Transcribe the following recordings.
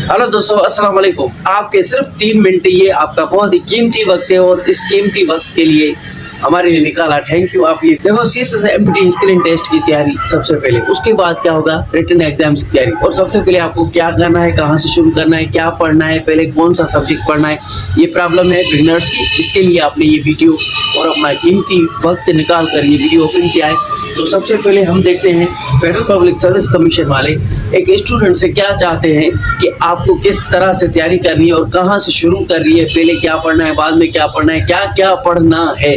Hello दोस्तों, अस्सलाम वालेकुम। आपके सिर्फ 3 मिनट, ये आपका बहुत ही कीमती वक्त है और इस कीमती वक्त के लिए हमारे लिए निकाला। Thank you. आप ये देखो, सीएसएस एमपीटी स्क्रीन टेस्ट की तैयारी सबसे पहले, उसके बाद क्या होगा रिटन एग्जाम्स की तैयारी। और सबसे पहले आपको क्या करना है, कहाँ से शुरू करना है, क्या पढ़ना है, पहले कौन सा सब्जेक्ट पढ़ना है, ये प्रॉब्लम है बिगिनर्स की। इसके लिए आपने ये वीडियो और अपना कीमती वक्त निकाल कर ये वीडियो ओपन किया है। तो सबसे पहले हम देखते हैं फेडरल पब्लिक सर्विस कमीशन वाले एक स्टूडेंट से क्या चाहते हैं कि आपको किस तरह से तैयारी करनी है और कहाँ से शुरू करनी है, पहले क्या पढ़ना है, बाद में क्या पढ़ना है, क्या क्या पढ़ना है।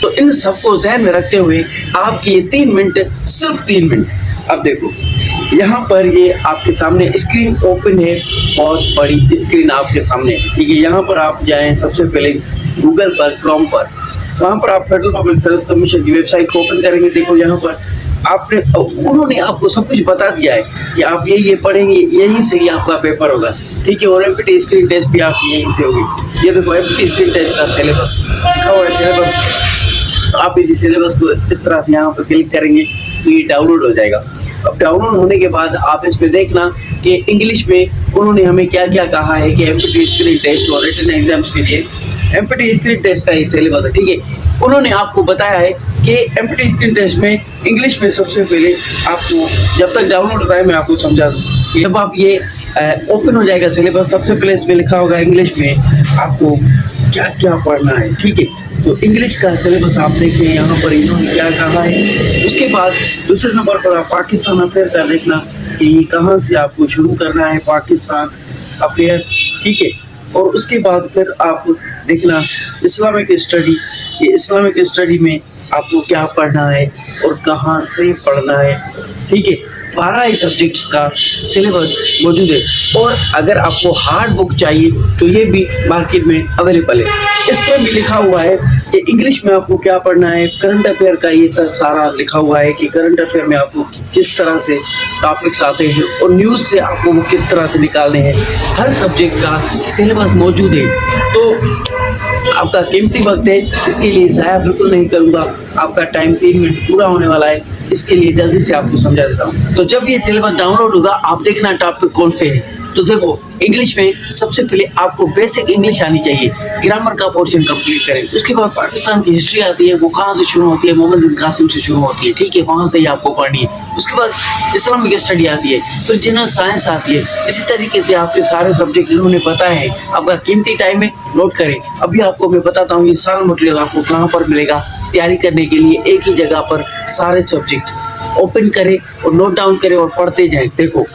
तो इन सबको ध्यान में रखते हुए आपके ये 3 मिनट, सिर्फ 3 मिनट। अब देखो, यहाँ पर ये आपके सामने स्क्रीन ओपन है, बहुत बड़ी स्क्रीन आपके सामने है, ठीक है। यहाँ पर आप जाएं सबसे पहले गूगल पर, क्रोम पर, वहाँ पर आप फेडरल पब्लिक सर्विस कमीशन की वेबसाइट को ओपन करेंगे। देखो यहाँ पर उन्होंने आपको सब कुछ बता दिया है कि आप ये पढ़ेंगे, यहीं से ही आपका पेपर होगा, ठीक है। और एमपीटी स्क्रीन टेस्ट भी आपकी यहीं से होगी। ये देखो एमपीटी स्क्रीन टेस्ट का सिलेबस लिखा हुआ है। सिलेबस आप इसी सिलेबस को इस तरह से यहाँ पर क्लिक करेंगे तो ये डाउनलोड हो जाएगा। अब डाउनलोड होने के बाद आप इसमें देखना कि इंग्लिश में उन्होंने हमें क्या क्या कहा है कि एमपीटी स्क्रीन टेस्ट और रिटन एग्जाम्स के लिए एमपीटी स्क्रीन टेस्ट का ये सिलेबस है, ठीक है। उन्होंने आपको बताया है कि एमपीटी स्क्रीन टेस्ट में इंग्लिश में सबसे पहले आपको, जब तक डाउनलोड होता है मैं आपको समझा दूँ, जब आप ये ओपन हो जाएगा सिलेबस, सबसे पहले इसमें लिखा होगा इंग्लिश में आपको क्या क्या पढ़ना है, ठीक है। तो इंग्लिश का सिलेबस आप देखिए यहाँ पर इन्होंने क्या कहा है। उसके बाद दूसरे नंबर पर आप पाकिस्तान अफेयर का देखना कि कहाँ से आपको शुरू करना है, पाकिस्तान अफेयर, ठीक है। और उसके बाद फिर आप देखना इस्लामिक स्टडी, कि इस्लामिक स्टडी में आपको क्या पढ़ना है और कहाँ से पढ़ना है, ठीक है। 12 ही सब्जेक्ट्स का सिलेबस मौजूद है। और अगर आपको हार्ड बुक चाहिए तो ये भी मार्केट में अवेलेबल है। इसमें भी लिखा हुआ है कि इंग्लिश में आपको क्या पढ़ना है, करंट अफेयर का ये सारा लिखा हुआ है कि करंट अफेयर में आपको किस तरह से टॉपिक्स आते हैं और न्यूज़ से आपको वो किस तरह से निकालने हैं। हर सब्जेक्ट का सिलेबस मौजूद है। तो आपका कीमती वक्त है, इसके लिए ज़ाया बिल्कुल नहीं करूँगा। आपका टाइम 3 मिनट पूरा होने वाला है, इसके लिए जल्दी से आपको समझा देता हूँ। तो जब ये सिलेबस डाउनलोड होगा आप देखना टॉपिक कौन से हैं। तो देखो, इंग्लिश में सबसे पहले आपको बेसिक इंग्लिश आनी चाहिए, ग्रामर का पोर्शन कंप्लीट करें। उसके बाद पाकिस्तान की हिस्ट्री आती है, वो कहाँ से शुरू होती है, मोहम्मद बिन कासिम से शुरू होती है, ठीक है, वहाँ से ही आपको पढ़नी है। उसके बाद इस्लामिक स्टडी आती है, फिर जनरल साइंस आती है। इसी तरीके से आपके सारे सब्जेक्ट इन्होंने बताए हैं। आपका कीमती टाइम है, नोट करें। अभी आपको मैं बताता हूँ ये सारा मटेरियल आपको कहाँ पर मिलेगा तैयारी करने के लिए। एक ही जगह पर सारे सब्जेक्ट ओपन करें और नोट डाउन करें और पढ़ते जाएं। देखो,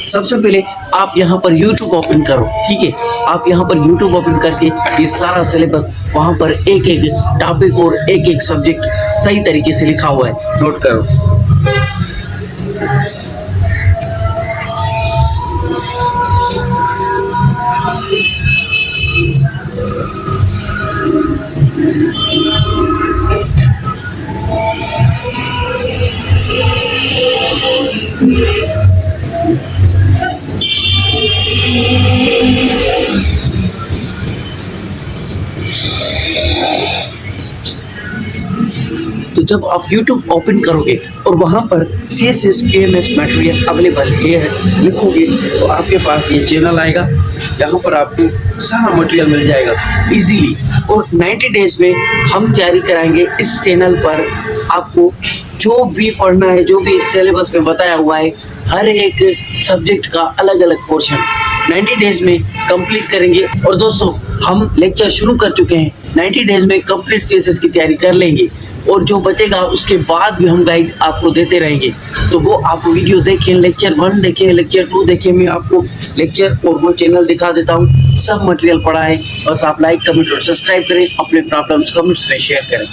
सबसे पहले आप यहाँ पर YouTube ओपन करो, ठीक है। आप यहाँ पर YouTube ओपन करके ये सारा सिलेबस, वहाँ पर एक एक टॉपिक और एक एक सब्जेक्ट सही तरीके से लिखा हुआ है, नोट करो। तो जब आप YouTube ओपन करोगे और वहाँ पर CSS PMS मटेरियल अवेलेबल है लिखोगे तो आपके पास ये चैनल आएगा। यहाँ पर आपको सारा मटेरियल मिल जाएगा इजीली। और 90 डेज में हम तैयारी कराएंगे इस चैनल पर। आपको जो भी पढ़ना है, जो भी सिलेबस में बताया हुआ है, हर एक सब्जेक्ट का अलग अलग पोर्शन 90 डेज में कंप्लीट करेंगे। और दोस्तों, हम लेक्चर शुरू कर चुके हैं, 90 डेज में कंप्लीट CSS की तैयारी कर लेंगे। और जो बचेगा उसके बाद भी हम गाइड आपको देते रहेंगे। तो वो आप वीडियो देखें, लेक्चर 1 देखें, लेक्चर 2 देखें। मैं आपको लेक्चर और वो चैनल दिखा देता हूँ, सब मटेरियल पड़ा है। बस आप लाइक, कमेंट और सब्सक्राइब करें, अपने प्रॉब्लम्स कमेंट्स में शेयर करें।